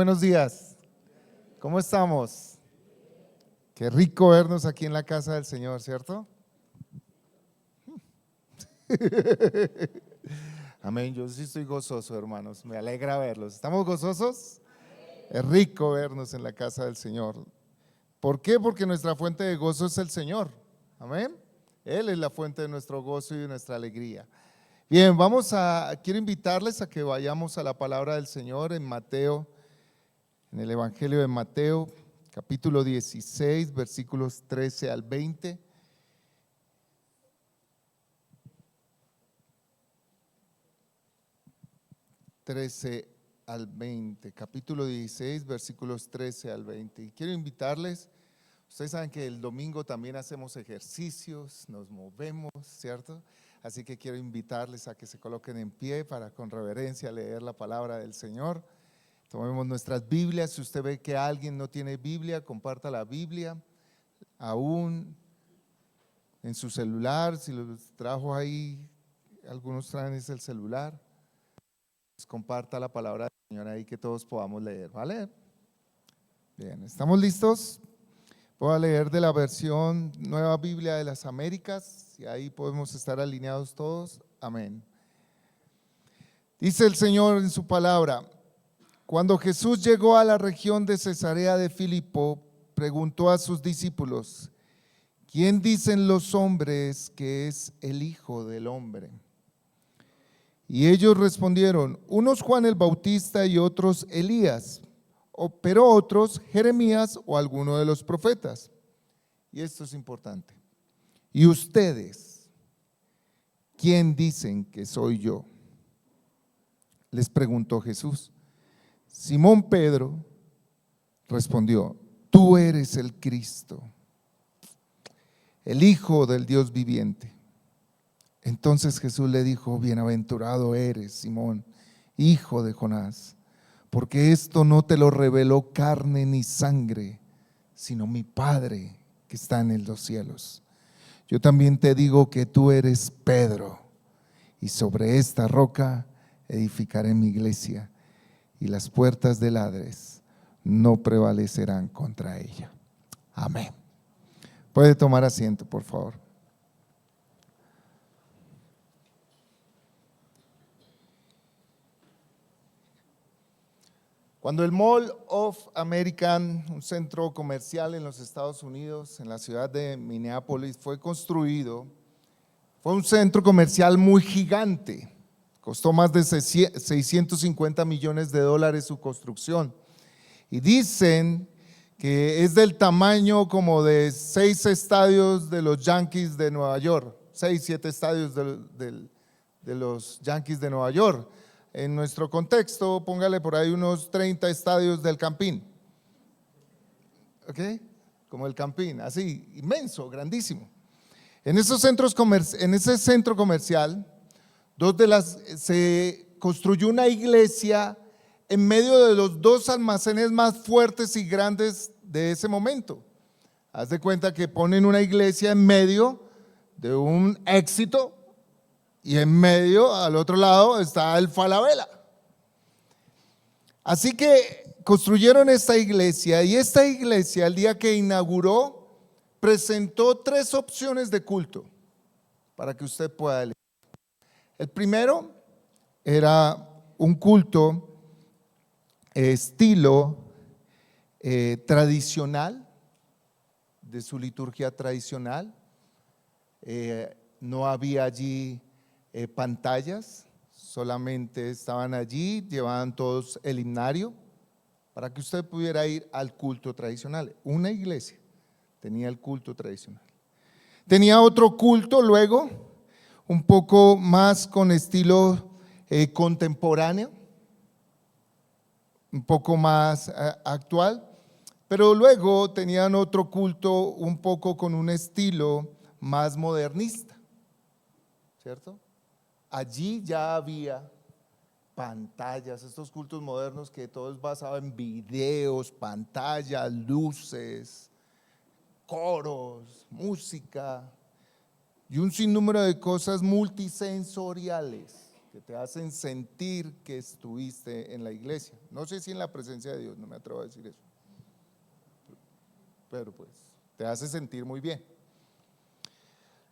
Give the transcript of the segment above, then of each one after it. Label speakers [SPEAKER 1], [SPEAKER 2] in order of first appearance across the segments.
[SPEAKER 1] buenos días. ¿Cómo estamos? Qué rico vernos aquí en la casa del Señor, ¿cierto? Amén, yo sí estoy gozoso, hermanos, me alegra verlos. ¿Estamos gozosos? Es rico vernos en la casa del Señor. ¿Por qué? Porque nuestra fuente de gozo es el Señor. Amén. Él es la fuente de nuestro gozo y de nuestra alegría. Bien, quiero invitarles a que vayamos a la palabra del Señor en Mateo, en el Evangelio de Mateo, capítulo 16, versículos 13 al 20. Capítulo 16, versículos 13 al 20. Y quiero invitarles, ustedes saben que el domingo también hacemos ejercicios, nos movemos, ¿cierto? Así que quiero invitarles a que se coloquen en pie para con reverencia leer la palabra del Señor. Tomemos nuestras Biblias. Si usted ve que alguien no tiene Biblia, comparta la Biblia, aún en su celular, si los trajo ahí, algunos traen ese el celular. Comparta la palabra del Señor ahí que todos podamos leer, ¿vale? Bien, ¿estamos listos? Voy a leer de la versión Nueva Biblia de las Américas y ahí podemos estar alineados todos. Amén. Dice el Señor en su palabra: cuando Jesús llegó a la región de Cesarea de Filipo, preguntó a sus discípulos: ¿quién dicen los hombres que es el Hijo del Hombre? Y ellos respondieron: unos Juan el Bautista y otros Elías, pero otros Jeremías o alguno de los profetas. Y esto es importante. ¿Y ustedes quién dicen que soy yo? Les preguntó Jesús. Simón Pedro respondió: tú eres el Cristo, el Hijo del Dios viviente. Entonces Jesús le dijo: bienaventurado eres, Simón, hijo de Jonás, porque esto no te lo reveló carne ni sangre, sino mi Padre que está en los cielos. Yo también te digo que tú eres Pedro, y sobre esta roca edificaré mi iglesia, y las puertas del Hades no prevalecerán contra ella. Amén. Puede tomar asiento, por favor. Cuando el Mall of America, un centro comercial en los Estados Unidos, en la ciudad de Minneapolis, fue construido, fue un centro comercial muy gigante. Costó más de 650 millones de dólares su construcción. Y dicen que es del tamaño como de 6 estadios de los Yankees de Nueva York, 6, 7 estadios de los Yankees de Nueva York. En nuestro contexto, póngale por ahí unos 30 estadios del Campín, ¿ok? Como el Campín, así, inmenso, grandísimo. En ese centro comercial, se construyó una iglesia en medio de los 2 almacenes más fuertes y grandes de ese momento. Haz de cuenta que ponen una iglesia en medio de un éxito, y en medio, al otro lado, está el Falabella. Así que construyeron esta iglesia, y esta iglesia, el día que inauguró, presentó 3 opciones de culto para que usted pueda elegir. El primero era un culto estilo tradicional, de su liturgia tradicional. No había allí pantallas, solamente estaban allí, llevaban todos el himnario para que usted pudiera ir al culto tradicional. Una iglesia tenía el culto tradicional. Tenía otro culto luego, un poco más con estilo contemporáneo, un poco más actual, pero luego tenían otro culto un poco con un estilo más modernista, ¿cierto? Allí ya había pantallas, estos cultos modernos que todo es basado en videos, pantallas, luces, coros, música y un sinnúmero de cosas multisensoriales. que te hacen sentir que estuviste en la iglesia. No sé si en la presencia de Dios, no me atrevo a decir eso, pero pues te hace sentir muy bien.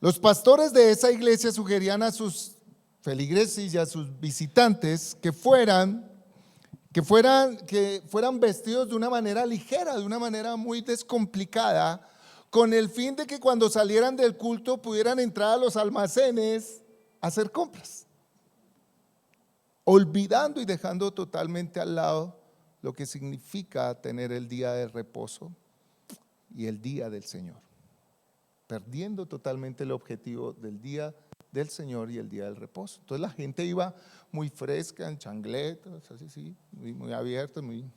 [SPEAKER 1] Los pastores de esa iglesia sugerían a sus feligreses y a sus visitantes que fueran vestidos de una manera ligera, de una manera muy descomplicada, con el fin de que cuando salieran del culto pudieran entrar a los almacenes a hacer compras, olvidando y dejando totalmente al lado lo que significa tener el día de reposo y el día del Señor, perdiendo totalmente el objetivo del día del Señor y el día del reposo. Entonces la gente iba muy fresca, en chancletas, así, sí, muy abierta, muy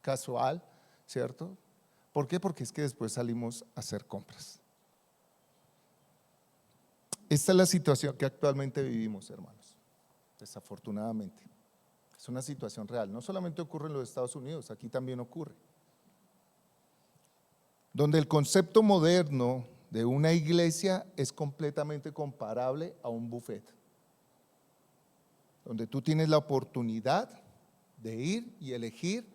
[SPEAKER 1] casual, ¿cierto? ¿Por qué? Porque es que después salimos a hacer compras. Esta es la situación que actualmente vivimos, hermanos, desafortunadamente. Es una situación real, no solamente ocurre en los Estados Unidos, aquí también ocurre. Donde el concepto moderno de una iglesia es completamente comparable a un buffet, donde tú tienes la oportunidad de ir y elegir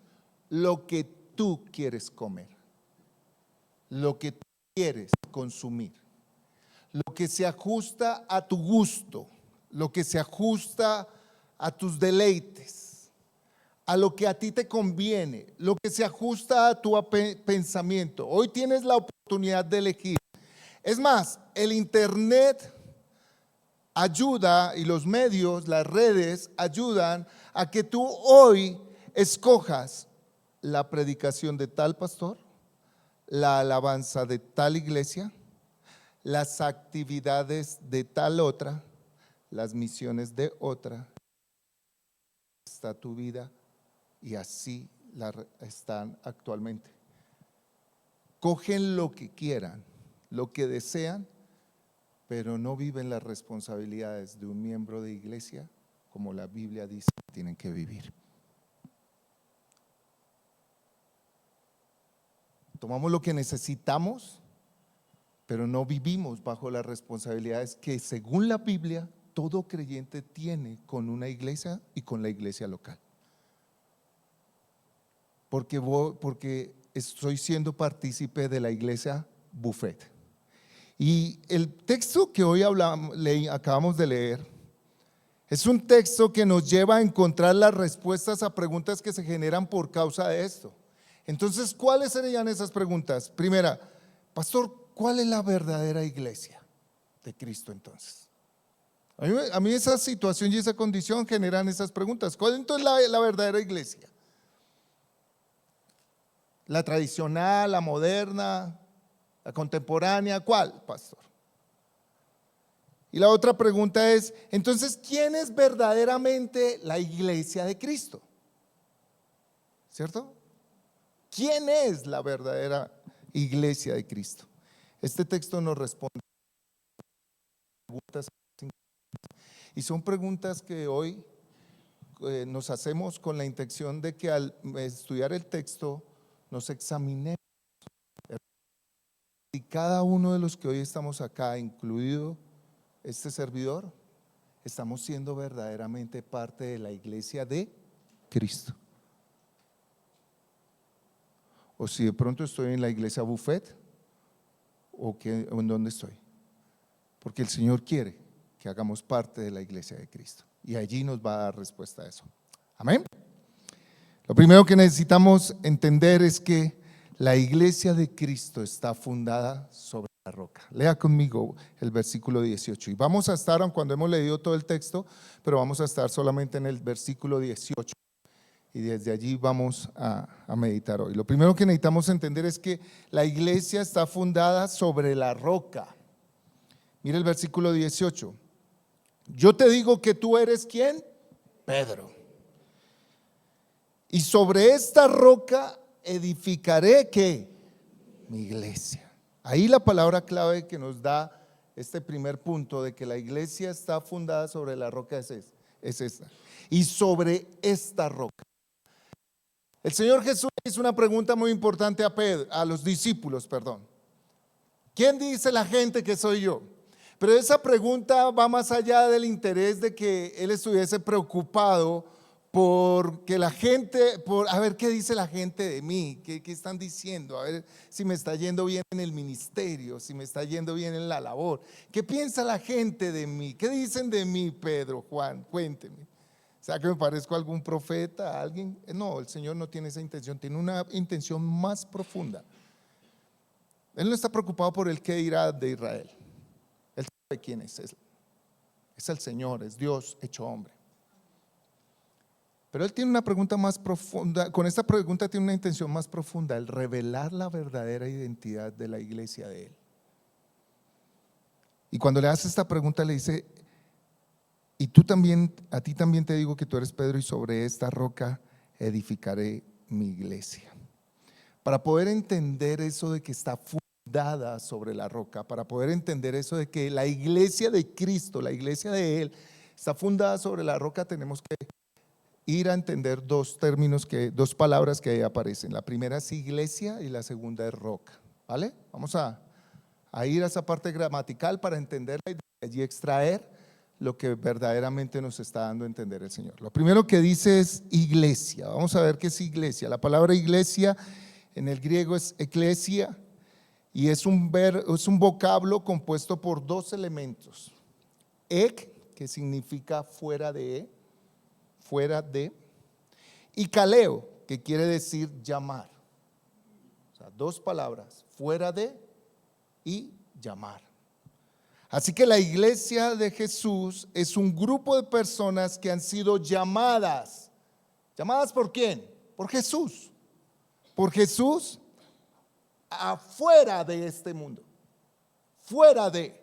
[SPEAKER 1] lo que tú quieres comer, lo que tú quieres consumir, lo que se ajusta a tu gusto, lo que se ajusta a tus deleites, a lo que a ti te conviene, lo que se ajusta a tu pensamiento. Hoy tienes la oportunidad de elegir. Es más, el internet ayuda y los medios, las redes ayudan a que tú hoy escojas la predicación de tal pastor, la alabanza de tal iglesia, las actividades de tal otra, las misiones de otra. Está tu vida y así están actualmente. Cogen lo que quieran, lo que desean, pero no viven las responsabilidades de un miembro de iglesia como la Biblia dice que tienen que vivir. Tomamos lo que necesitamos, pero no vivimos bajo las responsabilidades que según la Biblia todo creyente tiene con una iglesia y con la iglesia local. Porque estoy siendo partícipe de la iglesia buffet. Y el texto que hoy acabamos de leer es un texto que nos lleva a encontrar las respuestas a preguntas que se generan por causa de esto. Entonces, ¿cuáles serían esas preguntas? Primera, pastor, ¿cuál es la verdadera iglesia de Cristo entonces? A mí esa situación y esa condición generan esas preguntas. ¿Cuál entonces la verdadera iglesia? ¿La tradicional, la moderna, la contemporánea? ¿Cuál, pastor? Y la otra pregunta es, entonces, ¿quién es verdaderamente la iglesia de Cristo? ¿Cierto? ¿Quién es la verdadera iglesia de Cristo? Este texto nos responde preguntas, y son preguntas que hoy nos hacemos con la intención de que al estudiar el texto nos examinemos. Y cada uno de los que hoy estamos acá, incluido este servidor, estamos siendo verdaderamente parte de la iglesia de Cristo. O si de pronto estoy en la iglesia buffet, o en dónde estoy. Porque el Señor quiere que hagamos parte de la iglesia de Cristo. Y allí nos va a dar respuesta a eso. Amén. Lo primero que necesitamos entender es que la iglesia de Cristo está fundada sobre la roca. Lea conmigo el versículo 18. Y vamos a estar, aun cuando hemos leído todo el texto, pero vamos a estar solamente en el versículo 18. Y desde allí vamos a meditar hoy. Lo primero que necesitamos entender es que la iglesia está fundada sobre la roca. Mira el versículo 18. Yo te digo que tú eres ¿quién? Pedro. Y sobre esta roca edificaré ¿qué? Mi iglesia. Ahí la palabra clave que nos da este primer punto de que la iglesia está fundada sobre la roca es esta. Y sobre esta roca. El Señor Jesús hizo una pregunta muy importante a los discípulos, perdón. ¿Quién dice la gente que soy yo? Pero esa pregunta va más allá del interés de que él estuviese preocupado por que la gente, por a ver qué dice la gente de mí, qué están diciendo, a ver si me está yendo bien en el ministerio, si me está yendo bien en la labor. ¿Qué piensa la gente de mí? ¿Qué dicen de mí, Pedro, Juan? Cuénteme. ¿Será que me parezco a algún profeta, a alguien? No, el Señor no tiene esa intención, tiene una intención más profunda. Él no está preocupado por el qué dirá de Israel. Él sabe quién es el Señor, es Dios hecho hombre. Pero él tiene una pregunta más profunda, con esta pregunta tiene una intención más profunda, el revelar la verdadera identidad de la iglesia de él. Y cuando le hace esta pregunta le dice, y tú también, a ti también te digo que tú eres Pedro y sobre esta roca edificaré mi iglesia. Para poder entender eso de que está fundada sobre la roca, para poder entender eso de que la iglesia de Cristo, la iglesia de Él, está fundada sobre la roca, tenemos que ir a entender dos palabras que ahí aparecen. La primera es iglesia y la segunda es roca. ¿Vale? Vamos a ir a esa parte gramatical para entenderla y extraer lo que verdaderamente nos está dando a entender el Señor. Lo primero que dice es iglesia. Vamos a ver qué es iglesia. La palabra iglesia en el griego es eclesia y es un vocablo compuesto por dos elementos. Ek, que significa fuera de, y kaleo, que quiere decir llamar. O sea, dos palabras, fuera de y llamar. Así que la iglesia de Jesús es un grupo de personas que han sido llamadas. ¿Llamadas por quién? Por Jesús. Por Jesús afuera de este mundo. Fuera de.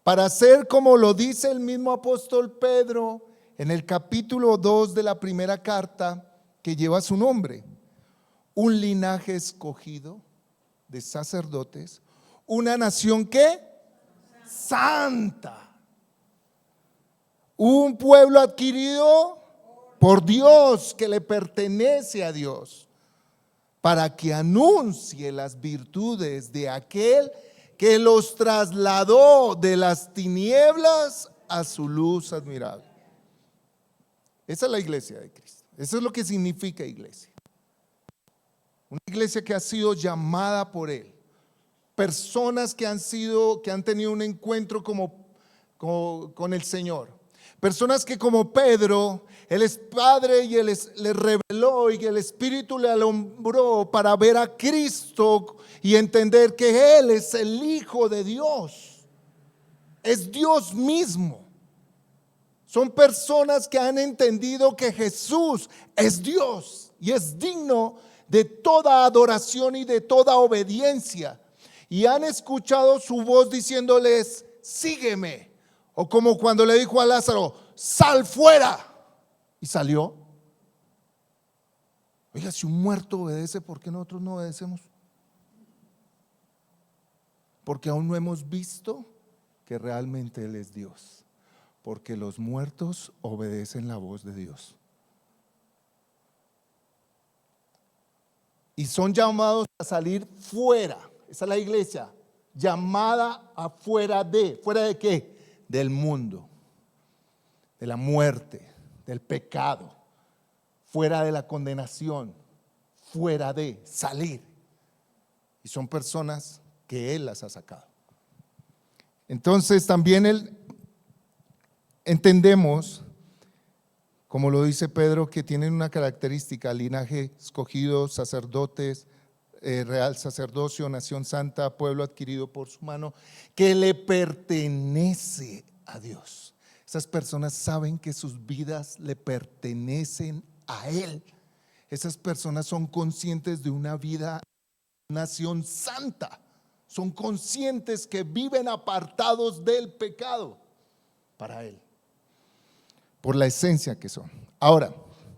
[SPEAKER 1] Para ser como lo dice el mismo apóstol Pedro en el capítulo 2 de la primera carta que lleva su nombre. Un linaje escogido de sacerdotes, una nación ¿qué? Santa. Un pueblo adquirido por Dios, que le pertenece a Dios, para que anuncie las virtudes de aquel que los trasladó de las tinieblas a su luz admirable. Esa es la iglesia de Cristo. Eso es lo que significa iglesia. Una iglesia que ha sido llamada por Él. Personas que han tenido un encuentro con el Señor. Personas que como Pedro, Él es Padre y Él le reveló y el Espíritu le alumbró para ver a Cristo y entender que Él es el Hijo de Dios. Es Dios mismo. Son personas que han entendido que Jesús es Dios y es digno de toda adoración y de toda obediencia. Y han escuchado su voz diciéndoles, sígueme. O como cuando le dijo a Lázaro, sal fuera. Y salió. Oiga, si un muerto obedece, ¿por qué nosotros no obedecemos? Porque aún no hemos visto que realmente Él es Dios. Porque los muertos obedecen la voz de Dios. Y son llamados a salir fuera. Esa es la iglesia, llamada afuera de. ¿Fuera de qué? Del mundo, de la muerte, del pecado, fuera de la condenación, fuera de salir. Y son personas que Él las ha sacado. Entonces también entendemos, como lo dice Pedro, que tienen una característica: linaje escogido, sacerdotes, real sacerdocio, nación santa, pueblo adquirido por su mano, que le pertenece a Dios. Esas personas saben que sus vidas le pertenecen a Él. Esas personas son conscientes de una vida, nación santa. Son conscientes que viven apartados del pecado para Él, por la esencia que son. Ahora,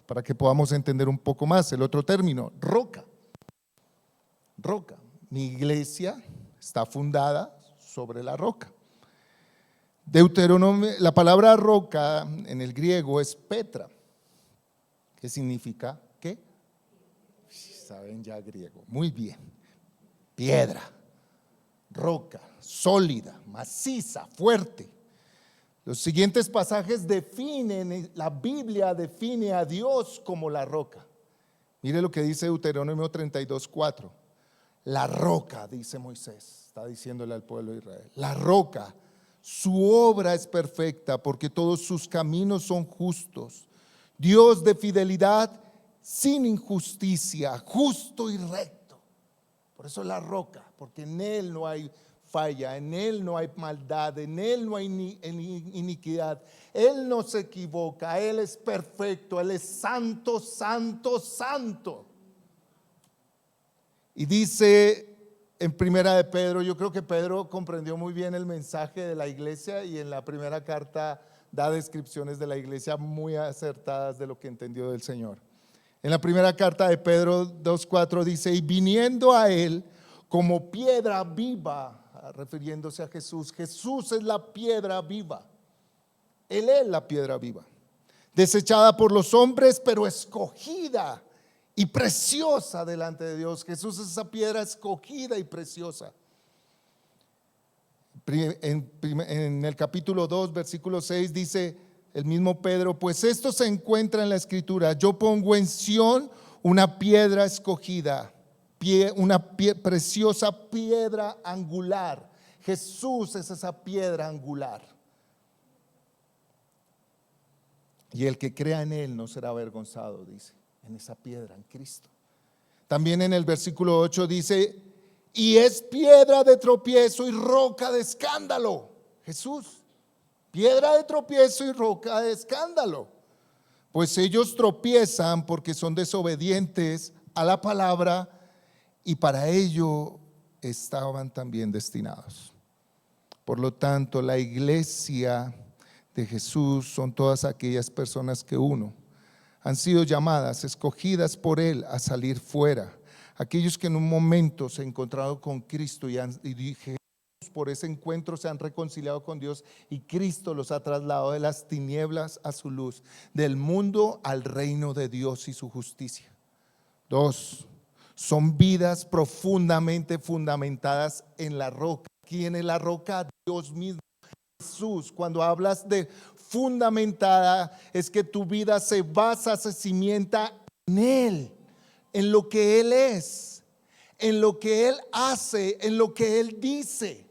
[SPEAKER 1] para que podamos entender un poco más el otro término, roca. Roca. Mi iglesia está fundada sobre la roca. Deuteronomio, la palabra roca en el griego es Petra, que significa ¿qué? Saben ya griego, muy bien, piedra. roca, sólida, maciza, fuerte. Los siguientes pasajes la Biblia define a Dios como la roca. Mire lo que dice Deuteronomio 32:4. La roca, dice Moisés, está diciéndole al pueblo de Israel. La roca, su obra es perfecta porque todos sus caminos son justos. Dios de fidelidad, sin injusticia, justo y recto. Por eso la roca, porque en Él no hay falla, en Él no hay maldad, en Él no hay iniquidad. Él no se equivoca, Él es perfecto, Él es santo, santo, santo. Y dice en primera de Pedro, yo creo que Pedro comprendió muy bien el mensaje de la iglesia y en la primera carta da descripciones de la iglesia muy acertadas de lo que entendió del Señor. En la primera carta de Pedro 2:4 dice: y viniendo a Él como piedra viva, refiriéndose a Jesús. Jesús es la piedra viva. Él es la piedra viva, desechada por los hombres, pero escogida y preciosa delante de Dios. Jesús es esa piedra escogida y preciosa. En el capítulo 2, versículo 6 dice el mismo Pedro: pues esto se encuentra en la escritura, yo pongo en Sión una piedra escogida, preciosa piedra angular. Jesús es esa piedra angular. Y el que crea en Él no será avergonzado, dice, en esa piedra, en Cristo. También en el versículo 8 dice: y es piedra de tropiezo y roca de escándalo. Jesús, piedra de tropiezo y roca de escándalo. Pues ellos tropiezan porque son desobedientes a la palabra, y para ello estaban también destinados. Por lo tanto, la iglesia de Jesús son todas aquellas personas que han sido llamadas, escogidas por Él a salir fuera. Aquellos que en un momento se han encontrado con Cristo y por ese encuentro se han reconciliado con Dios, y Cristo los ha trasladado de las tinieblas a su luz, del mundo al reino de Dios y su justicia. 2, son vidas profundamente fundamentadas en la roca. ¿Quién es la roca? Dios mismo, Jesús. Cuando hablas de fundamentada, es que tu vida se basa, se cimienta en Él, en lo que Él es, en lo que Él hace, en lo que Él dice,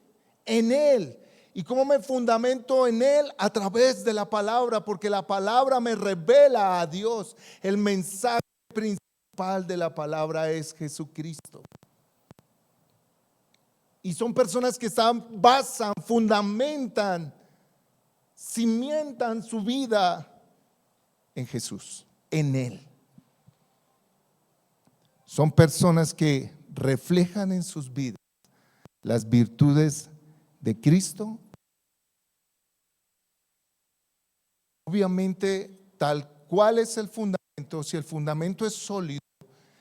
[SPEAKER 1] en Él. ¿Y cómo me fundamento en Él? A través de la palabra, porque la palabra me revela a Dios. El mensaje principal de la palabra es Jesucristo. Y son personas que basan, fundamentan, cimientan su vida en Jesús, en Él. Son personas que reflejan en sus vidas las virtudes de Cristo. Obviamente, tal cual es el fundamento, si el fundamento es sólido,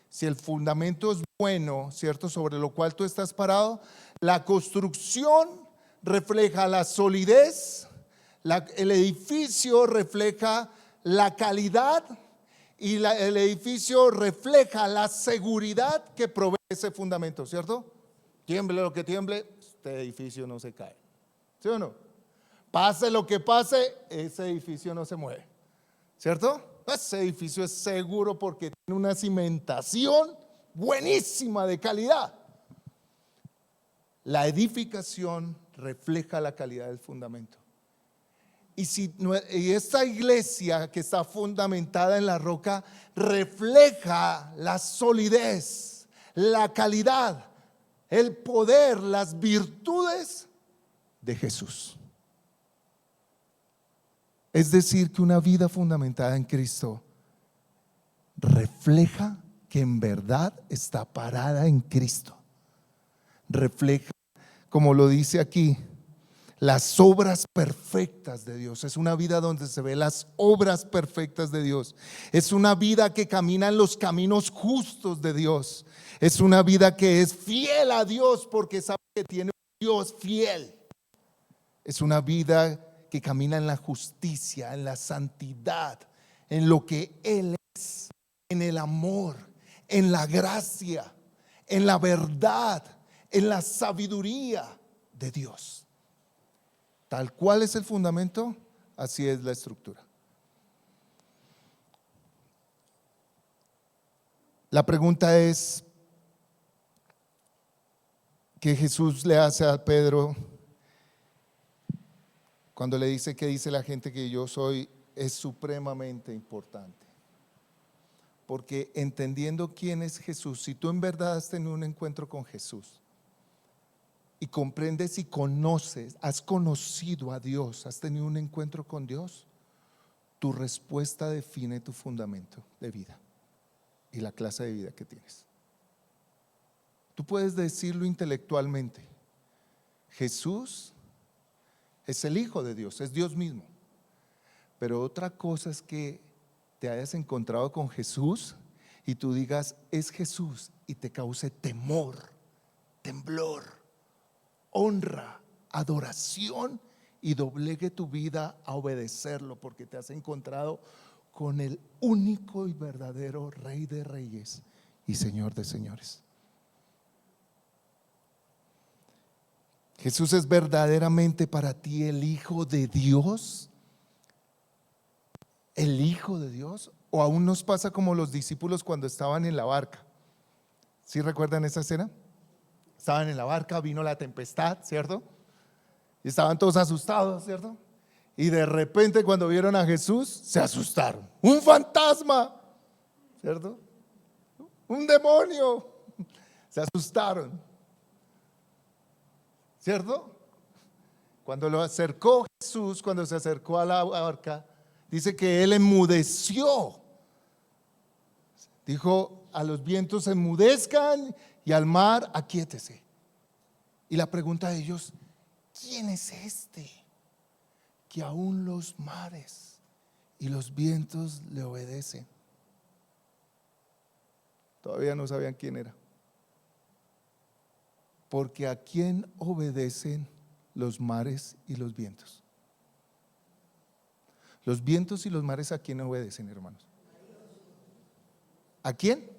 [SPEAKER 1] si el fundamento es bueno, ¿cierto?, sobre lo cual tú estás parado, la construcción refleja la solidez, el edificio refleja la calidad, y el edificio refleja la seguridad que provee ese fundamento, ¿cierto? Tiemble lo que tiemble, este edificio no se cae, ¿sí o no? Pase lo que pase, ese edificio no se mueve, ¿cierto? Ese edificio es seguro porque tiene una cimentación buenísima, de calidad. La edificación refleja la calidad del fundamento. Y esta iglesia que está fundamentada en la roca refleja la solidez, la calidad, el poder, las virtudes de Jesús. Es decir, que una vida fundamentada en Cristo refleja que en verdad está parada en Cristo. Refleja, como lo dice aquí, las obras perfectas de Dios. Es una vida donde se ven las obras perfectas de Dios. Es una vida que camina en los caminos justos de Dios. Es una vida que es fiel a Dios porque sabe que tiene un Dios fiel. Es una vida que camina en la justicia, en la santidad, en lo que Él es, en el amor, en la gracia, en la verdad, en la sabiduría de Dios. Tal cual es el fundamento, así es la estructura. La pregunta es que Jesús le hace a Pedro cuando le dice que dice la gente que yo soy, es supremamente importante. Porque entendiendo quién es Jesús, si tú en verdad has tenido un encuentro con Jesús y comprendes y conoces, has conocido a Dios, has tenido un encuentro con Dios, tu respuesta define tu fundamento de vida y la clase de vida que tienes. Tú puedes decirlo intelectualmente, Jesús es el Hijo de Dios, es Dios mismo. Pero otra cosa es que te hayas encontrado con Jesús y tú digas, es Jesús, y te cause temor, temblor, honra, adoración, y doblegue tu vida a obedecerlo, porque te has encontrado con el único y verdadero Rey de Reyes y Señor de Señores. Jesús es verdaderamente para ti el Hijo de Dios, el Hijo de Dios, o aún nos pasa como los discípulos cuando estaban en la barca. ¿Sí recuerdan esa escena? Estaban en la barca, vino la tempestad, ¿cierto? Y estaban todos asustados, ¿cierto? Y de repente cuando vieron a Jesús se asustaron. Un fantasma, ¿cierto? Un demonio. Se asustaron, ¿cierto? Cuando lo acercó Jesús, cuando se acercó a la barca, dice que él enmudeció. Dijo a los vientos enmudezcan y al mar aquíétese. Y la pregunta de ellos, ¿quién es este que aún los mares y los vientos le obedecen? Todavía no sabían quién era. Porque ¿a quién obedecen los mares y los vientos? Los vientos y los mares, ¿a quién obedecen, hermanos? ¿A quién?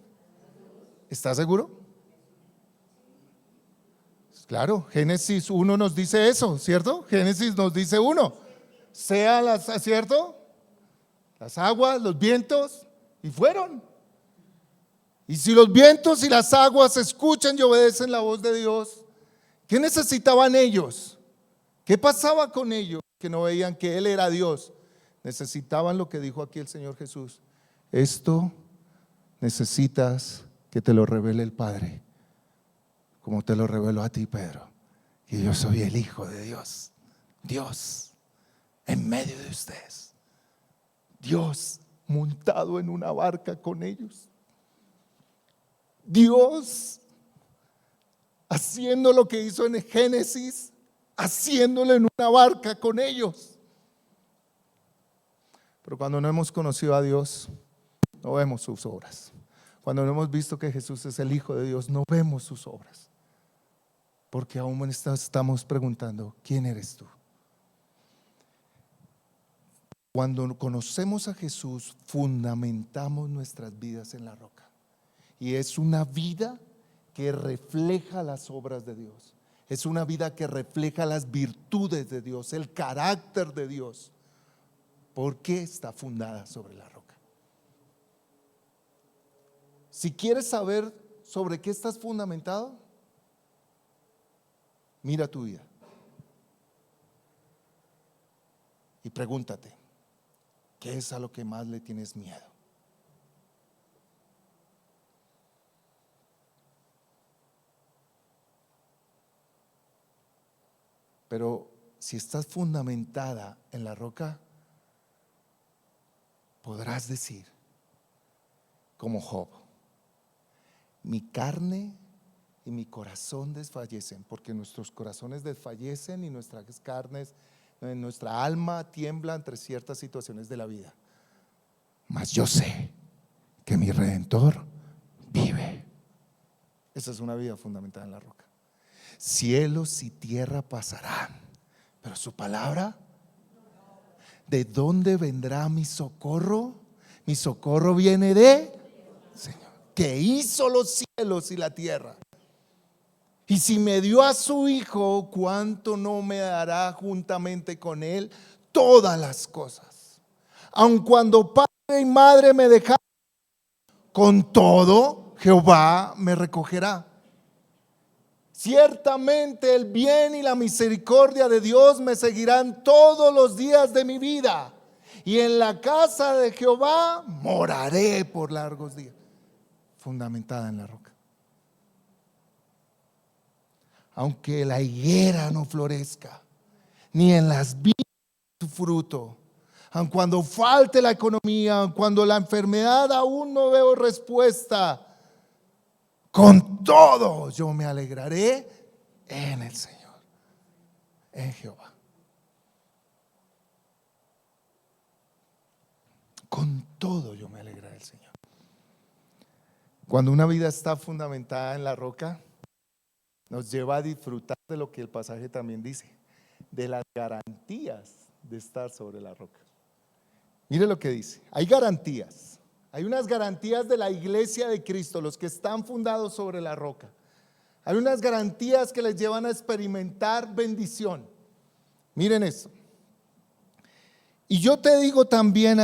[SPEAKER 1] ¿Estás seguro? Claro, Génesis 1 nos dice eso, ¿cierto? Génesis nos dice 1. Sea las, ¿cierto? Las aguas, los vientos, y fueron. Y si los vientos y las aguas escuchan y obedecen la voz de Dios, ¿qué necesitaban ellos? ¿Qué pasaba con ellos que no veían que Él era Dios? Necesitaban lo que dijo aquí el Señor Jesús. Esto necesitas que te lo revele el Padre, como te lo reveló a ti, Pedro. Y yo soy el Hijo de Dios. Dios en medio de ustedes. Dios montado en una barca con ellos. Dios haciendo lo que hizo en Génesis, haciéndolo en una barca con ellos. Pero cuando no hemos conocido a Dios, no vemos sus obras. Cuando no hemos visto que Jesús es el Hijo de Dios, no vemos sus obras. Porque aún estamos preguntando, ¿quién eres tú? Cuando conocemos a Jesús, fundamentamos nuestras vidas en la roca. Y es una vida que refleja las obras de Dios. Es una vida que refleja las virtudes de Dios, el carácter de Dios. Porque está fundada sobre la roca. Si quieres saber sobre qué estás fundamentado, mira tu vida y pregúntate, ¿qué es a lo que más le tienes miedo? Pero si estás fundamentada en la roca, podrás decir, como Job, mi carne y mi corazón desfallecen, porque nuestros corazones desfallecen y nuestras carnes, nuestra alma tiembla entre ciertas situaciones de la vida. Mas yo sé que mi Redentor vive. Esa es una vida fundamentada en la roca. Cielos y tierra pasarán, pero su palabra, ¿de dónde vendrá mi socorro? Mi socorro viene de Señor, que hizo los cielos y la tierra. Y si me dio a su Hijo, ¿cuánto no me dará juntamente con Él todas las cosas? Aun cuando padre y madre me dejaron, con todo Jehová me recogerá. Ciertamente el bien y la misericordia de Dios me seguirán todos los días de mi vida, y en la casa de Jehová moraré por largos días. Fundamentada en la roca. Aunque la higuera no florezca, ni en las viñas su fruto, aun cuando falte la economía, aun cuando la enfermedad aún no veo respuesta, con todo yo me alegraré en el Señor, en Jehová. Con todo yo me alegraré en el Señor. Cuando una vida está fundamentada en la roca, nos lleva a disfrutar de lo que el pasaje también dice, de las garantías de estar sobre la roca. Mire lo que dice, hay garantías, hay unas garantías de la iglesia de Cristo, los que están fundados sobre la roca. Hay unas garantías que les llevan a experimentar bendición. Miren esto. Y yo te digo también,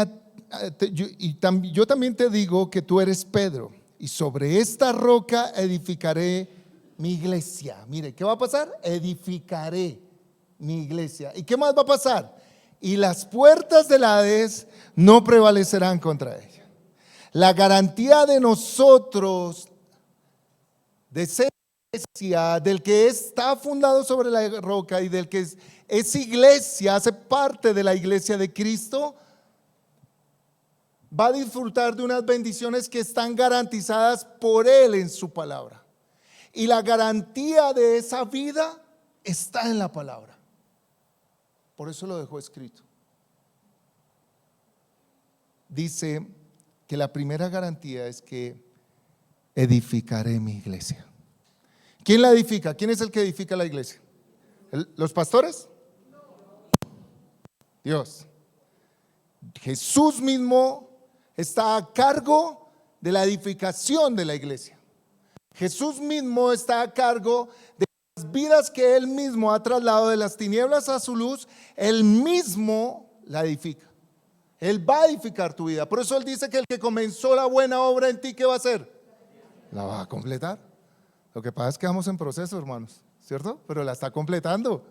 [SPEAKER 1] yo también te digo que tú eres Pedro, y sobre esta roca edificaré mi iglesia. Mire, ¿qué va a pasar? Edificaré mi iglesia. ¿Y qué más va a pasar? Y las puertas del Hades no prevalecerán contra ella. La garantía de nosotros, de ser iglesia, del que está fundado sobre la roca y del que es iglesia, hace parte de la iglesia de Cristo, va a disfrutar de unas bendiciones que están garantizadas por Él en su palabra. Y la garantía de esa vida está en la palabra. Por eso lo dejó escrito. Dice que la primera garantía es que edificaré mi iglesia. ¿Quién la edifica? ¿Quién es el que edifica la iglesia? ¿Los pastores? Dios. Jesús mismo está a cargo de la edificación de la iglesia. Jesús mismo está a cargo de las vidas que Él mismo ha trasladado de las tinieblas a su luz. Él mismo la edifica. Él va a edificar tu vida. Por eso Él dice que el que comenzó la buena obra en ti, ¿qué va a hacer? La va a completar. Lo que pasa es que vamos en proceso, hermanos, ¿cierto? Pero la está completando.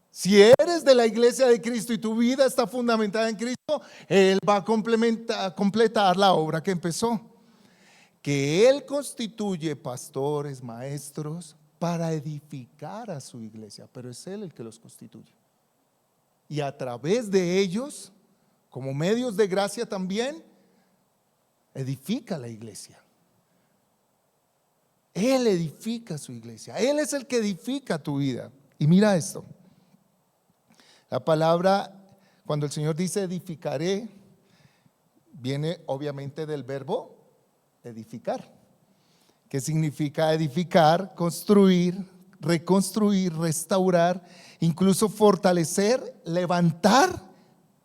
[SPEAKER 1] Si eres de la iglesia de Cristo y tu vida está fundamentada en Cristo, Él va a completar la obra que empezó. Que Él constituye pastores, maestros para edificar a su iglesia, pero es Él el que los constituye. Y a través de ellos, como medios de gracia también, edifica la iglesia. Él edifica su iglesia. Él es el que edifica tu vida. Y mira esto. La palabra, cuando el Señor dice edificaré, viene obviamente del verbo edificar. ¿Qué significa edificar? Construir, reconstruir, restaurar, incluso fortalecer, levantar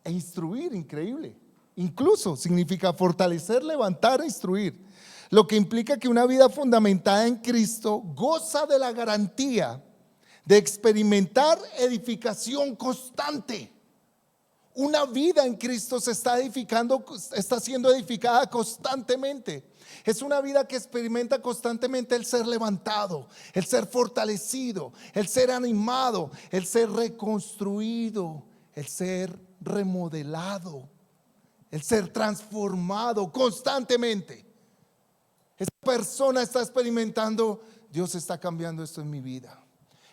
[SPEAKER 1] e instruir. Increíble. Incluso significa fortalecer, levantar e instruir. Lo que implica que una vida fundamentada en Cristo goza de la garantía de experimentar edificación constante. Una vida en Cristo se está edificando, está siendo edificada constantemente. Es una vida que experimenta constantemente el ser levantado, el ser fortalecido, el ser animado, el ser reconstruido, el ser remodelado, el ser transformado constantemente. Esa persona está experimentando, Dios está cambiando esto en mi vida.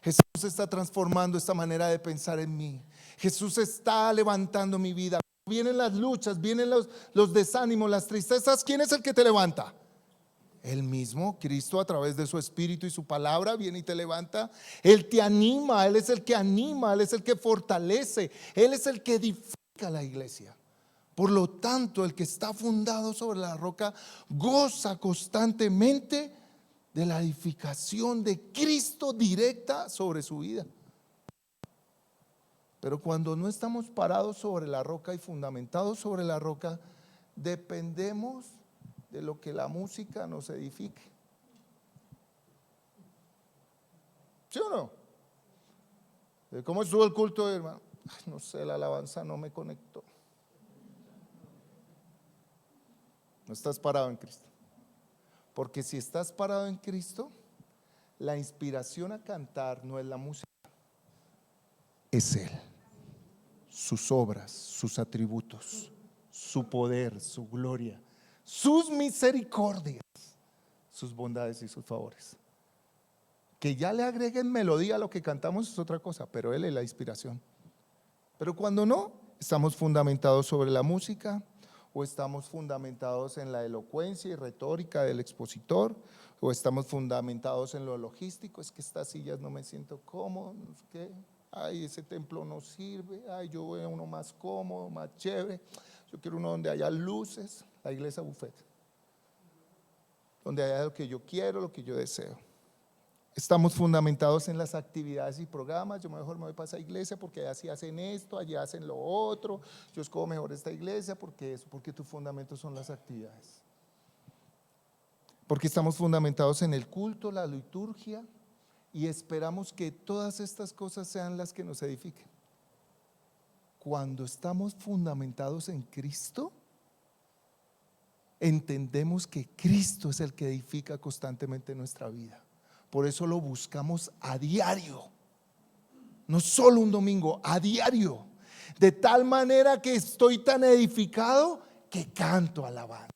[SPEAKER 1] Jesús está transformando esta manera de pensar en mí. Jesús está levantando mi vida. Vienen las luchas, vienen los desánimos, las tristezas. ¿Quién es el que te levanta? Él mismo, Cristo, a través de su Espíritu y su palabra, viene y te levanta. Él te anima, Él es el que anima, Él es el que fortalece, Él es el que edifica la iglesia. Por lo tanto, el que está fundado sobre la roca goza constantemente de la edificación de Cristo directa sobre su vida. Pero cuando no estamos parados sobre la roca y fundamentados sobre la roca, dependemos de lo que la música nos edifique. ¿Sí o no? ¿Cómo estuvo el culto, hermano? Ay, no sé, la alabanza no me conectó. No estás parado en Cristo. Porque si estás parado en Cristo, la inspiración a cantar no es la música, es Él, sus obras, sus atributos, su poder, su gloria, sus misericordias, sus bondades y sus favores. Que ya le agreguen melodía a lo que cantamos es otra cosa, pero Él es la inspiración. Pero cuando no, estamos fundamentados sobre la música, o estamos fundamentados en la elocuencia y retórica del expositor, o estamos fundamentados en lo logístico. Es que estas sillas no me siento cómodo, no sé qué. Ay, ese templo no sirve. Ay, yo voy a uno más cómodo, más chévere. Yo quiero uno donde haya luces, la iglesia buffet, donde haya lo que yo quiero, lo que yo deseo. Estamos fundamentados en las actividades y programas. Yo mejor me voy para esa iglesia porque allá sí hacen esto, allá hacen lo otro. Yo escojo mejor esta iglesia porque eso, porque tus fundamentos son las actividades. Porque estamos fundamentados en el culto, la liturgia, y esperamos que todas estas cosas sean las que nos edifiquen. Cuando estamos fundamentados en Cristo, entendemos que Cristo es el que edifica constantemente nuestra vida. Por eso lo buscamos a diario, no solo un domingo, a diario. De tal manera que estoy tan edificado que canto alabanza.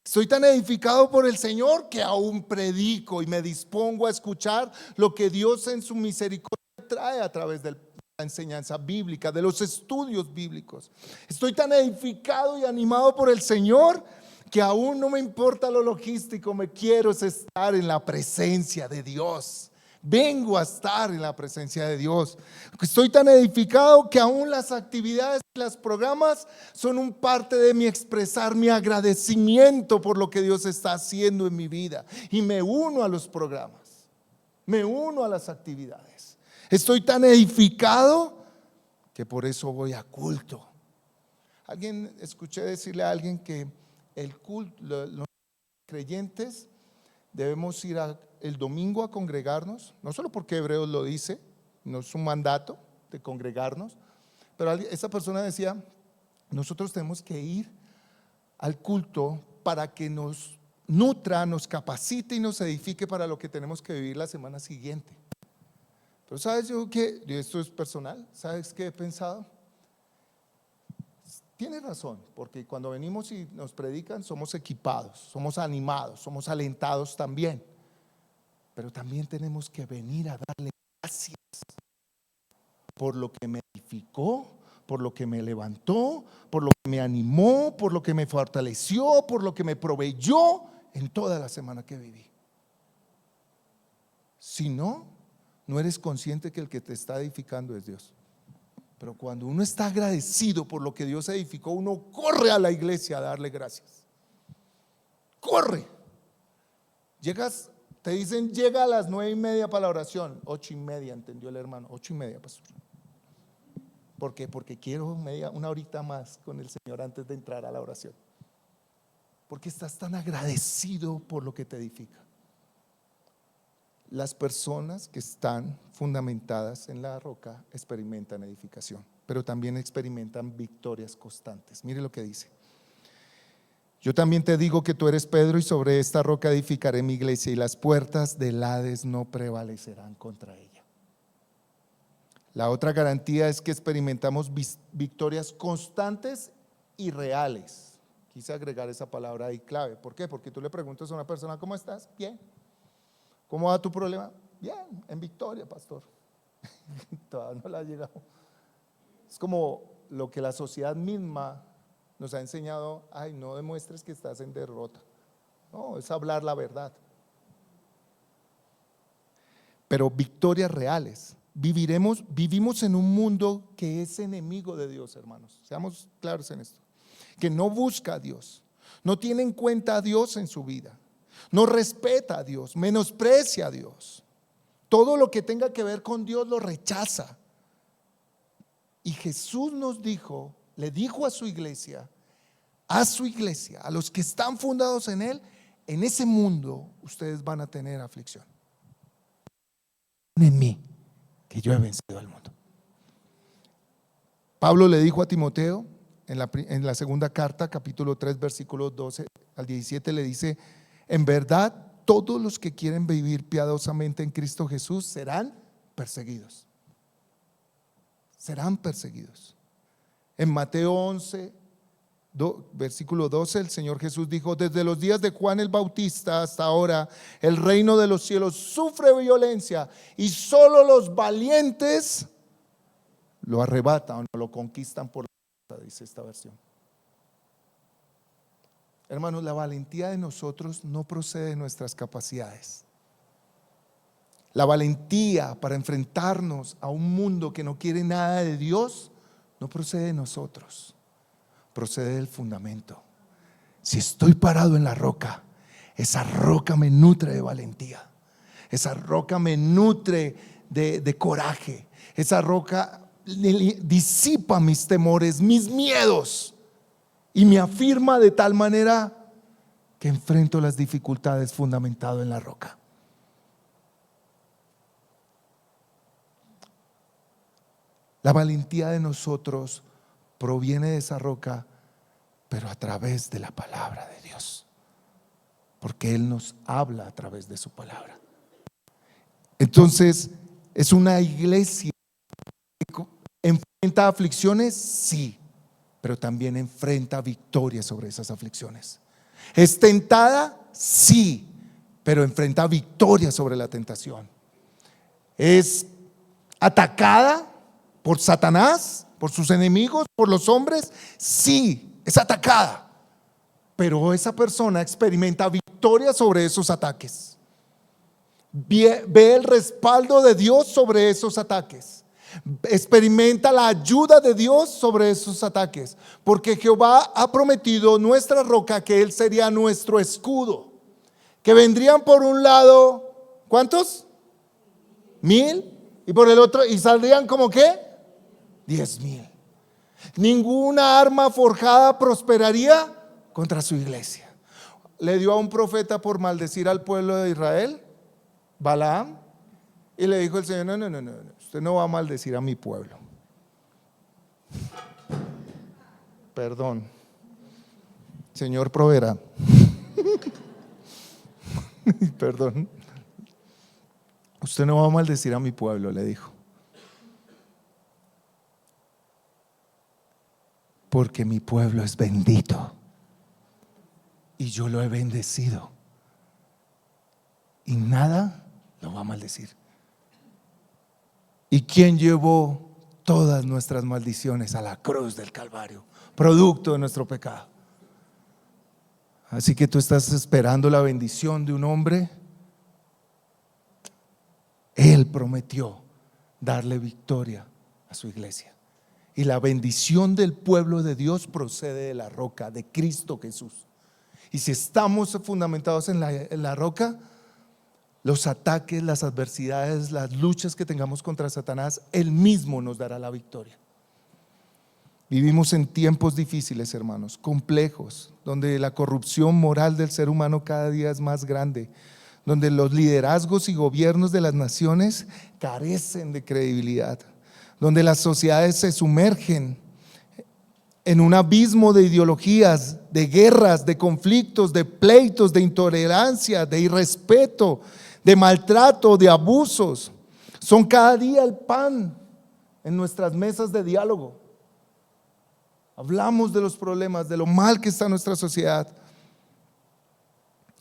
[SPEAKER 1] Estoy tan edificado por el Señor que aún predico y me dispongo a escuchar lo que Dios en su misericordia trae a través de la enseñanza bíblica, de los estudios bíblicos. Estoy tan edificado y animado por el Señor que aún no me importa lo logístico, me quiero estar en la presencia de Dios. Vengo a estar en la presencia de Dios. Estoy tan edificado que aún las actividades y los programas son un parte de mi expresar mi agradecimiento por lo que Dios está haciendo en mi vida. Y me uno a los programas, me uno a las actividades. Estoy tan edificado que por eso voy a culto. Escuché decirle a alguien que el culto, los creyentes debemos ir el domingo a congregarnos, no solo porque Hebreos lo dice, no es un mandato de congregarnos, pero esa persona decía, nosotros tenemos que ir al culto para que nos nutra, nos capacite y nos edifique para lo que tenemos que vivir la semana siguiente. Pero ¿sabes yo qué? Esto es personal, ¿sabes qué he pensado? Tiene razón, porque cuando venimos y nos predican somos equipados, somos animados, somos alentados también. Pero también tenemos que venir a darle gracias por lo que me edificó, por lo que me levantó, por lo que me animó, por lo que me fortaleció, por lo que me proveyó en toda la semana que viví. Si no, no eres consciente que el que te está edificando es Dios. Pero cuando uno está agradecido por lo que Dios edificó, uno corre a la iglesia a darle gracias. Corre. Llegas, te dicen llega a las 9:30 para la oración. 8:30, entendió el hermano. 8:30, pastor. ¿Por qué? Porque quiero una horita más con el Señor antes de entrar a la oración. Porque estás tan agradecido por lo que te edifica. Las personas que están fundamentadas en la roca experimentan edificación, pero también experimentan victorias constantes. Mire lo que dice: yo también te digo que tú eres Pedro, y sobre esta roca edificaré mi iglesia, y las puertas del Hades no prevalecerán contra ella. La otra garantía es que experimentamos victorias constantes y reales. Quise agregar esa palabra ahí clave. ¿Por qué? Porque tú le preguntas a una persona: ¿cómo estás? Bien. ¿Cómo va tu problema? Bien, en victoria, pastor. Todavía no la ha llegado. Es como lo que la sociedad misma nos ha enseñado: ay, no demuestres que estás en derrota. No, es hablar la verdad. Pero victorias reales. Vivimos en un mundo que es enemigo de Dios, hermanos. Seamos claros en esto. Que no busca a Dios, no tiene en cuenta a Dios en su vida, no respeta a Dios, menosprecia a Dios. Todo lo que tenga que ver con Dios lo rechaza. Y Jesús nos dijo, le dijo a su iglesia, a los que están fundados en Él: en ese mundo ustedes van a tener aflicción. en mí, que yo he vencido al mundo. Pablo le dijo a Timoteo en la segunda carta, capítulo 3, versículos 12 al 17, le dice: en verdad, todos los que quieren vivir piadosamente en Cristo Jesús serán perseguidos. Serán perseguidos. En Mateo 11, versículo 12, el Señor Jesús dijo: desde los días de Juan el Bautista hasta ahora, el reino de los cielos sufre violencia y solo los valientes lo arrebatan o lo conquistan por la fuerza, dice esta versión. Hermanos, la valentía de nosotros no procede de nuestras capacidades. La valentía para enfrentarnos a un mundo que no quiere nada de Dios no procede de nosotros, procede del fundamento. Si estoy parado en la roca, esa roca me nutre de valentía, esa roca me nutre de coraje, esa roca disipa mis temores, mis miedos, y me afirma de tal manera que enfrento las dificultades fundamentado en la roca. La valentía de nosotros proviene de esa roca, pero a través de la palabra de Dios, porque Él nos habla a través de su palabra. Entonces, ¿es una iglesia que enfrenta aflicciones? Sí, pero también enfrenta victoria sobre esas aflicciones. ¿Es tentada? Sí, pero enfrenta victoria sobre la tentación. ¿Es atacada por Satanás, por sus enemigos, por los hombres? Sí, es atacada, pero esa persona experimenta victoria sobre esos ataques. Ve el respaldo de Dios sobre esos ataques. Experimenta la ayuda de Dios sobre esos ataques, porque Jehová ha prometido nuestra roca, que Él sería nuestro escudo. Que vendrían por un lado, ¿cuántos? 1000, y por el otro, y saldrían como ¿qué? 10,000. Ninguna arma forjada prosperaría contra su iglesia. Le dio a un profeta por maldecir al pueblo de Israel, Balaam, y le dijo el Señor: no, usted no va a maldecir a mi pueblo. Perdón, Señor proveerá. Perdón, usted no va a maldecir a mi pueblo, le dijo, porque mi pueblo es bendito y yo lo he bendecido, y nada lo va a maldecir. ¿Y quién llevó todas nuestras maldiciones a la cruz del Calvario? Producto de nuestro pecado. Así que tú estás esperando la bendición de un hombre. Él prometió darle victoria a su iglesia. Y la bendición del pueblo de Dios procede de la roca, de Cristo Jesús. Y si estamos fundamentados en la roca, los ataques, las adversidades, las luchas que tengamos contra Satanás, Él mismo nos dará la victoria. Vivimos en tiempos difíciles, hermanos, complejos, donde la corrupción moral del ser humano cada día es más grande, donde los liderazgos y gobiernos de las naciones carecen de credibilidad, donde las sociedades se sumergen en un abismo de ideologías, de guerras, de conflictos, de pleitos, de intolerancia, de irrespeto, de maltrato, de abusos. Son cada día el pan en nuestras mesas de diálogo. Hablamos de los problemas, de lo mal que está nuestra sociedad.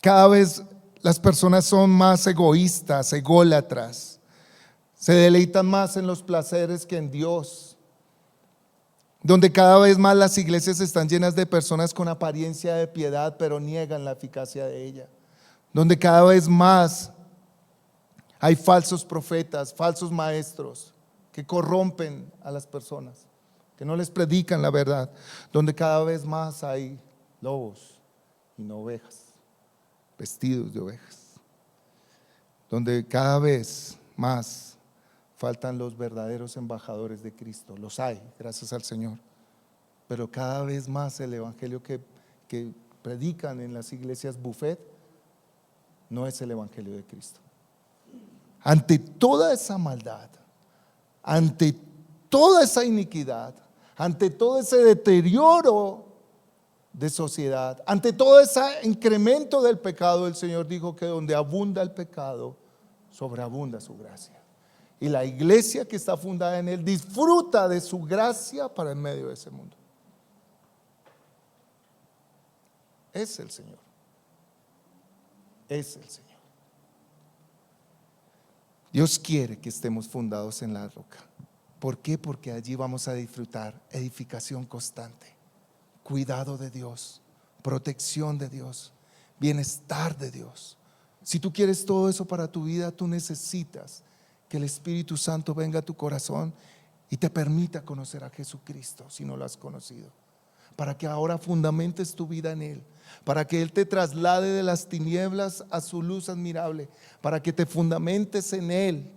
[SPEAKER 1] Cada vez las personas son más egoístas, ególatras. Se deleitan más en los placeres que en Dios. Donde cada vez más las iglesias están llenas de personas con apariencia de piedad, pero niegan la eficacia de ella. Donde cada vez más hay falsos profetas, falsos maestros que corrompen a las personas, que no les predican la verdad. Donde cada vez más hay lobos y no ovejas, vestidos de ovejas. Donde cada vez más faltan los verdaderos embajadores de Cristo. Los hay, gracias al Señor, pero cada vez más el evangelio que predican en las iglesias buffet no es el evangelio de Cristo. ante toda esa maldad, ante toda esa iniquidad, ante todo ese deterioro de sociedad, ante todo ese incremento del pecado, el Señor dijo que donde abunda el pecado, sobreabunda su gracia. Y la iglesia que está fundada en Él disfruta de su gracia para en medio de ese mundo. Es el Señor. Es el Señor. Dios quiere que estemos fundados en la roca. ¿Por qué? Porque allí vamos a disfrutar edificación constante, cuidado de Dios, protección de Dios, bienestar de Dios. Si tú quieres todo eso para tu vida, tú necesitas que el Espíritu Santo venga a tu corazón y te permita conocer a Jesucristo si no lo has conocido, para que ahora fundamentes tu vida en Él, para que Él te traslade de las tinieblas a su luz admirable, para que te fundamentes en Él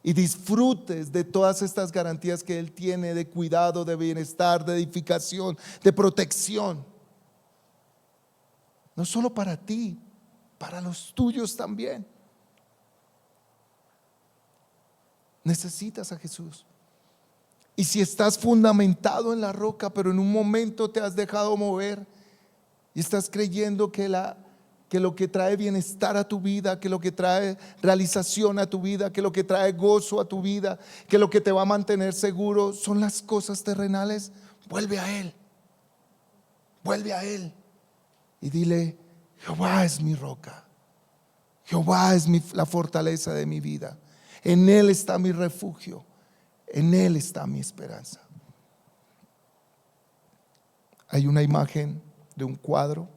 [SPEAKER 1] y disfrutes de todas estas garantías que Él tiene de cuidado, de bienestar, de edificación, de protección. No solo para ti, para los tuyos también. Necesitas a Jesús. Y si estás fundamentado en la roca, pero en un momento te has dejado mover y estás creyendo que lo que trae bienestar a tu vida, que lo que trae realización a tu vida, que lo que trae gozo a tu vida, que lo que te va a mantener seguro son las cosas terrenales, vuelve a Él. Vuelve a Él y dile: Jehová es mi roca, Jehová es la fortaleza de mi vida, en Él está mi refugio, en Él está mi esperanza. Hay una imagen de un cuadro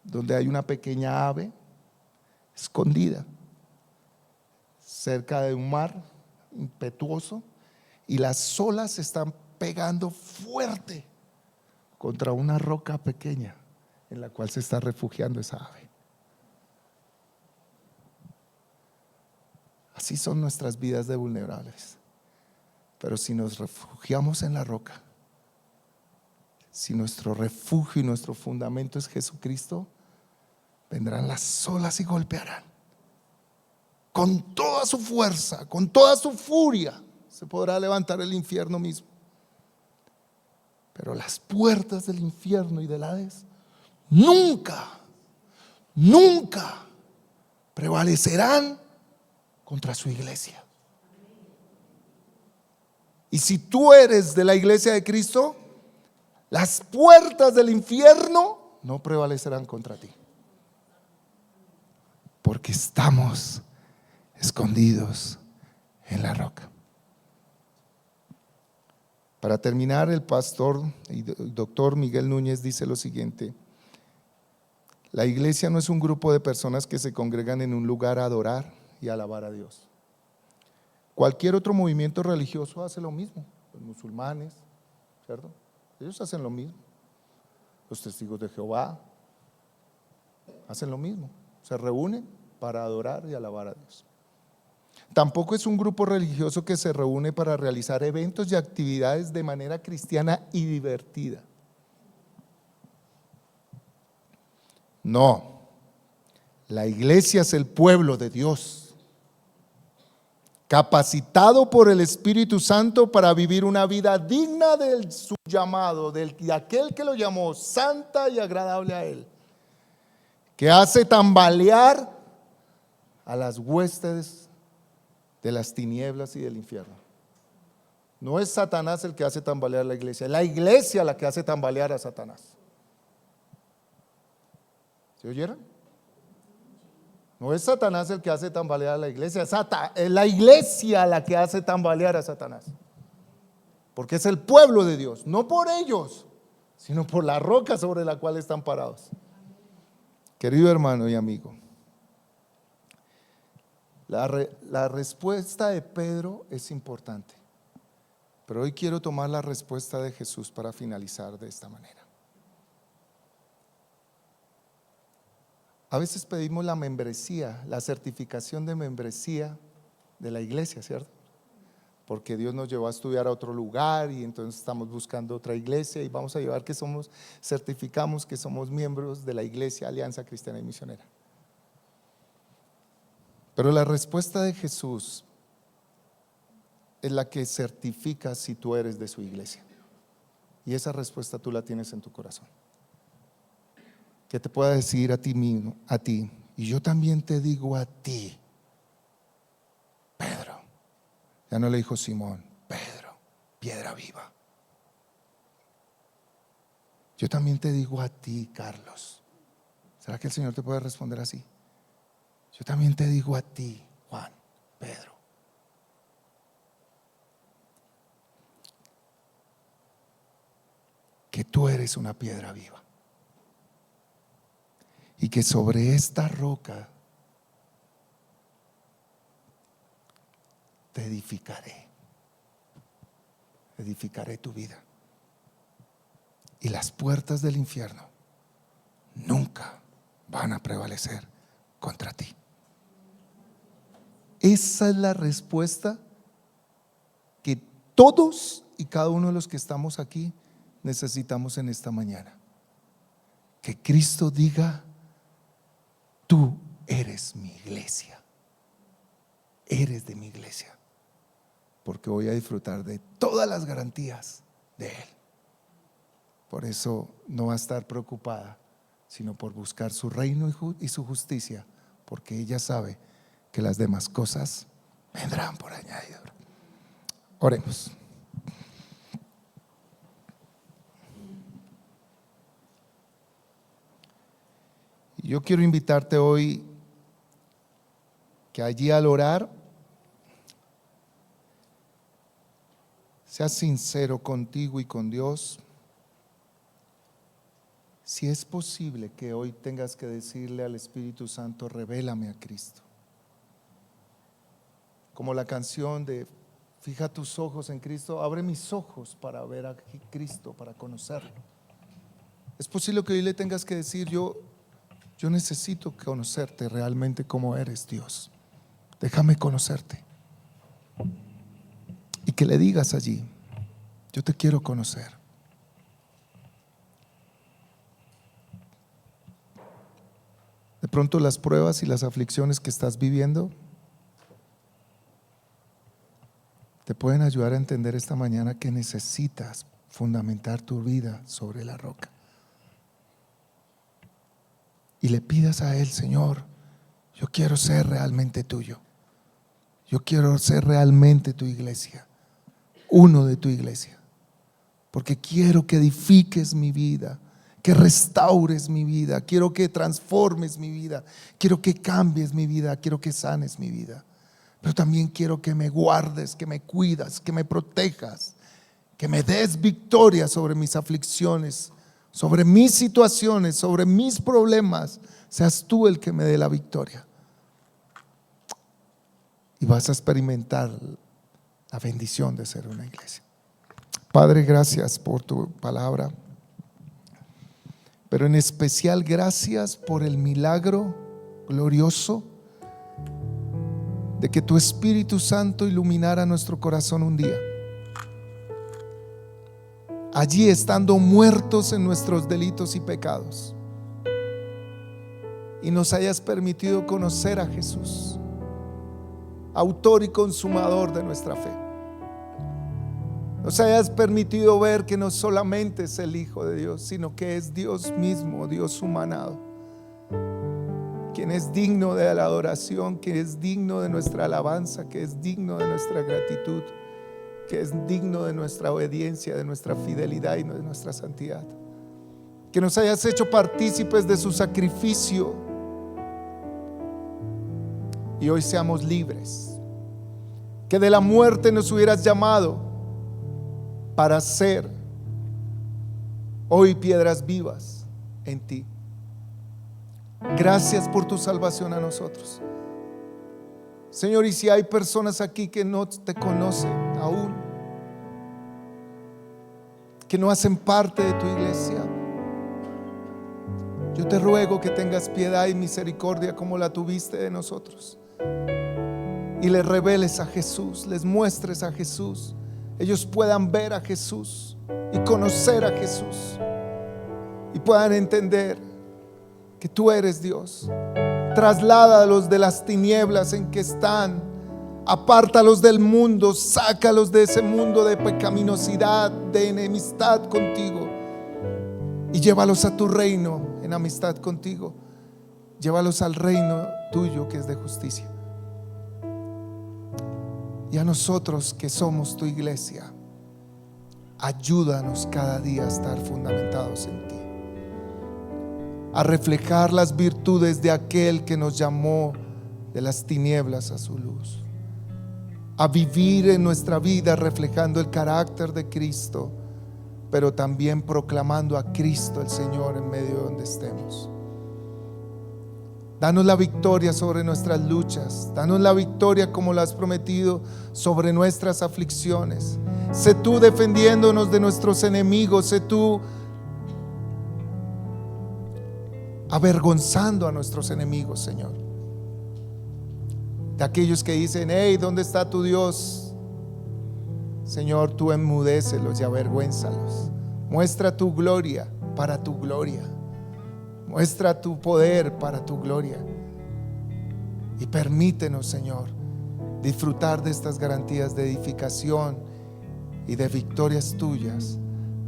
[SPEAKER 1] donde hay una pequeña ave escondida cerca de un mar impetuoso y las olas se están pegando fuerte contra una roca pequeña en la cual se está refugiando esa ave. Así son nuestras vidas de vulnerables. Pero si nos refugiamos en la roca, si nuestro refugio y nuestro fundamento es Jesucristo, vendrán las olas y golpearán con toda su fuerza, con toda su furia. Se podrá levantar el infierno mismo, pero las puertas del infierno y del Hades nunca prevalecerán contra su iglesia. Y si tú eres de la iglesia de Cristo, las puertas del infierno no prevalecerán contra ti, porque estamos escondidos en la roca. Para terminar, el pastor y doctor Miguel Núñez dice lo siguiente: la iglesia no es un grupo de personas que se congregan en un lugar a adorar y alabar a Dios. Cualquier otro movimiento religioso hace lo mismo. Los musulmanes, ¿cierto? Ellos hacen lo mismo. Los testigos de Jehová hacen lo mismo. Se reúnen para adorar y alabar a Dios. Tampoco es un grupo religioso que se reúne para realizar eventos y actividades de manera cristiana y divertida. No, la iglesia es el pueblo de Dios, capacitado por el Espíritu Santo para vivir una vida digna de su llamado, de aquel que lo llamó santa y agradable a Él, que hace tambalear a las huestes de las tinieblas y del infierno. No es Satanás el que hace tambalear a la iglesia la que hace tambalear a Satanás. ¿Se oyeron? No es Satanás el que hace tambalear a la iglesia, es la iglesia la que hace tambalear a Satanás, porque es el pueblo de Dios, no por ellos, sino por la roca sobre la cual están parados. Querido hermano y amigo, la respuesta de Pedro es importante, pero hoy quiero tomar la respuesta de Jesús para finalizar de esta manera. A veces pedimos la membresía, la certificación de membresía de la iglesia, ¿cierto? Porque Dios nos llevó a estudiar a otro lugar y entonces estamos buscando otra iglesia y vamos a llevar que certificamos que somos miembros de la iglesia Alianza Cristiana y Misionera. Pero la respuesta de Jesús es la que certifica si tú eres de su iglesia. Y esa respuesta tú la tienes en tu corazón. Que te pueda decir a ti mismo, a ti, y yo también te digo a ti, Pedro. Ya no le dijo Simón, Pedro, piedra viva. Yo también te digo a ti, Carlos. ¿Será que el Señor te puede responder así? Yo también te digo a ti, Juan, Pedro. Que tú eres una piedra viva. Y que sobre esta roca te edificaré. Edificaré tu vida. Y las puertas del infierno nunca van a prevalecer contra ti. Esa es la respuesta que todos y cada uno de los que estamos aquí necesitamos en esta mañana. Que Cristo diga: tú eres mi iglesia, eres de mi iglesia, porque voy a disfrutar de todas las garantías de Él. Por eso no va a estar preocupada, sino por buscar su reino y su justicia, porque ella sabe que las demás cosas vendrán por añadidura. Oremos. Yo quiero invitarte hoy que allí al orar seas sincero contigo y con Dios. Si es posible que hoy tengas que decirle al Espíritu Santo: revélame a Cristo. Como la canción de fija tus ojos en Cristo, abre mis ojos para ver a Cristo, para conocerlo. Es posible que hoy le tengas que decir: yo necesito conocerte realmente como eres, Dios. Déjame conocerte. Y que le digas allí: yo te quiero conocer. De pronto las pruebas y las aflicciones que estás viviendo te pueden ayudar a entender esta mañana que necesitas fundamentar tu vida sobre la roca. Y le pidas a Él: Señor, yo quiero ser realmente tuyo. Yo quiero ser realmente tu iglesia, uno de tu iglesia, porque quiero que edifiques mi vida, que restaures mi vida, quiero que transformes mi vida, quiero que cambies mi vida, quiero que sanes mi vida. Pero también quiero que me guardes, que me cuidas, que me protejas, que me des victoria sobre mis aflicciones, sobre mis situaciones, sobre mis problemas. Seas tú el que me dé la victoria. Y vas a experimentar la bendición de ser una iglesia. Padre, gracias por tu palabra, pero en especial gracias por el milagro glorioso de que tu Espíritu Santo iluminara nuestro corazón un día. Allí, estando muertos en nuestros delitos y pecados, y nos hayas permitido conocer a Jesús, autor y consumador de nuestra fe. Nos hayas permitido ver que no solamente es el Hijo de Dios, sino que es Dios mismo, Dios humanado, quien es digno de la adoración, que es digno de nuestra alabanza, que es digno de nuestra gratitud, que es digno de nuestra obediencia, de nuestra fidelidad y de nuestra santidad. Que nos hayas hecho partícipes de su sacrificio y hoy seamos libres. Que de la muerte nos hubieras llamado para ser hoy piedras vivas en ti. Gracias por tu salvación a nosotros, Señor. Y si hay personas aquí que no te conocen aún, que no hacen parte de tu iglesia, yo te ruego que tengas piedad y misericordia como la tuviste de nosotros, y les reveles a Jesús, les muestres a Jesús, ellos puedan ver a Jesús y conocer a Jesús, y puedan entender que tú eres Dios, Trasládalos de las tinieblas en que están. Apártalos del mundo, sácalos de ese mundo de pecaminosidad, de enemistad contigo, y llévalos a tu reino en amistad contigo. Llévalos al reino tuyo que es de justicia. Y a nosotros que somos tu iglesia, ayúdanos cada día a estar fundamentados en ti, a reflejar las virtudes de aquel que nos llamó de las tinieblas a su luz, a vivir en nuestra vida reflejando el carácter de Cristo, pero también proclamando a Cristo el Señor en medio de donde estemos. Danos la victoria sobre nuestras luchas. Danos la victoria, como lo has prometido, sobre nuestras aflicciones. Sé tú defendiéndonos de nuestros enemigos. Sé tú avergonzando a nuestros enemigos, Señor. De aquellos que dicen: hey, ¿dónde está tu Dios? Señor, tú enmudécelos y avergüénzalos. Muestra tu gloria para tu gloria. Muestra tu poder para tu gloria. Y permítenos, Señor, disfrutar de estas garantías de edificación y de victorias tuyas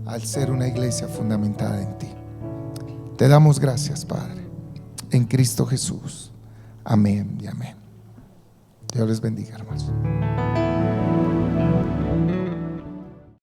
[SPEAKER 1] al ser una iglesia fundamentada en ti. Te damos gracias, Padre, en Cristo Jesús. Amén y amén. Dios les bendiga, hermanos.